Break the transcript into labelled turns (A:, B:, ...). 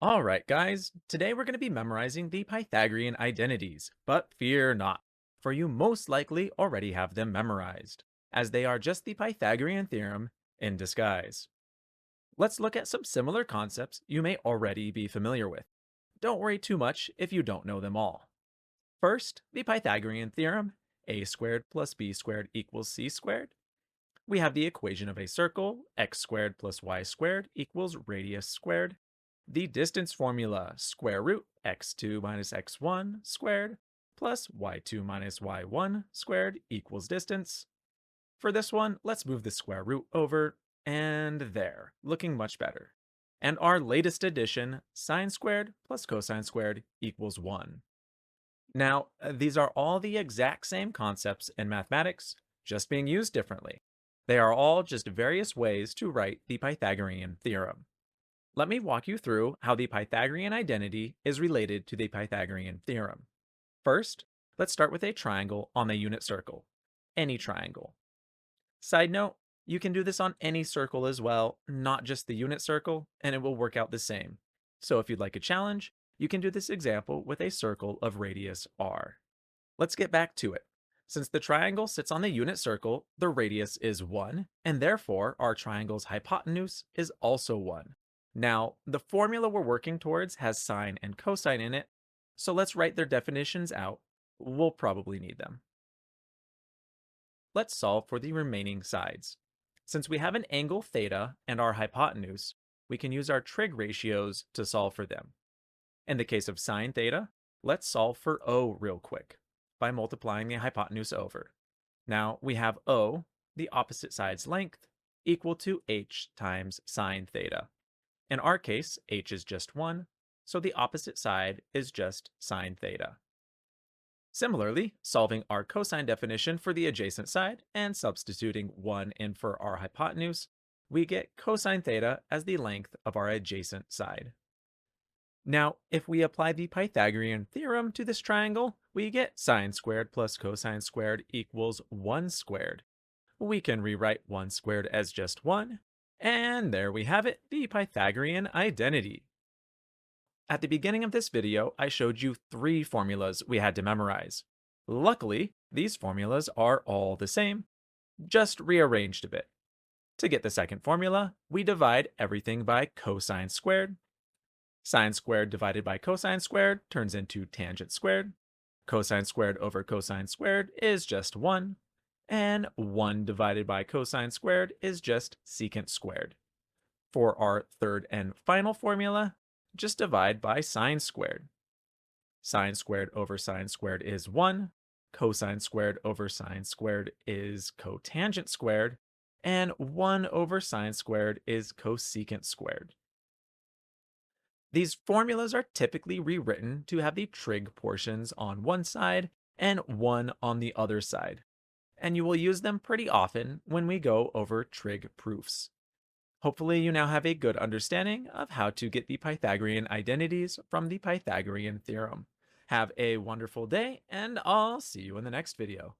A: Alright, guys, today we're going to be memorizing the Pythagorean identities, but fear not, for you most likely already have them memorized, as they are just the Pythagorean theorem in disguise. Let's look at some similar concepts you may already be familiar with. Don't worry too much if you don't know them all. First, the Pythagorean theorem, a squared plus b squared equals c squared. We have the equation of a circle, x squared plus y squared equals radius squared. The distance formula, square root x2 minus x1 squared plus y2 minus y1 squared equals distance. For this one, let's move the square root over, and there, looking much better. And our latest addition, sine squared plus cosine squared equals 1. Now, these are all the exact same concepts in mathematics, just being used differently. They are all just various ways to write the Pythagorean theorem. Let me walk you through how the Pythagorean identity is related to the Pythagorean theorem. First, let's start with a triangle on the unit circle. Any triangle. Side note, you can do this on any circle as well, not just the unit circle, and it will work out the same. So if you'd like a challenge, you can do this example with a circle of radius r. Let's get back to it. Since the triangle sits on the unit circle, the radius is 1, and therefore our triangle's hypotenuse is also 1. Now, the formula we're working towards has sine and cosine in it, so let's write their definitions out. We'll probably need them. Let's solve for the remaining sides. Since we have an angle theta and our hypotenuse, we can use our trig ratios to solve for them. In the case of sine theta, let's solve for O real quick by multiplying the hypotenuse over. Now we have O, the opposite side's length, equal to h times sine theta. In our case, h is just 1, so the opposite side is just sine theta. Similarly, solving our cosine definition for the adjacent side and substituting 1 in for our hypotenuse, we get cosine theta as the length of our adjacent side. Now, if we apply the Pythagorean theorem to this triangle, we get sine squared plus cosine squared equals 1 squared. We can rewrite 1 squared as just 1, and there we have it, the Pythagorean identity. At the beginning of this video, I showed you 3 formulas we had to memorize. Luckily, these formulas are all the same, just rearranged a bit. To get the second formula, we divide everything by cosine squared. Sine squared divided by cosine squared turns into tangent squared. Cosine squared over cosine squared is just 1. And 1 divided by cosine squared is just secant squared. For our third and final formula, just divide by sine squared. Sine squared over sine squared is 1. Cosine squared over sine squared is cotangent squared. And 1 over sine squared is cosecant squared. These formulas are typically rewritten to have the trig portions on one side and 1 on the other side, and you will use them pretty often when we go over trig proofs. Hopefully you now have a good understanding of how to get the Pythagorean identities from the Pythagorean theorem. Have a wonderful day, and I'll see you in the next video.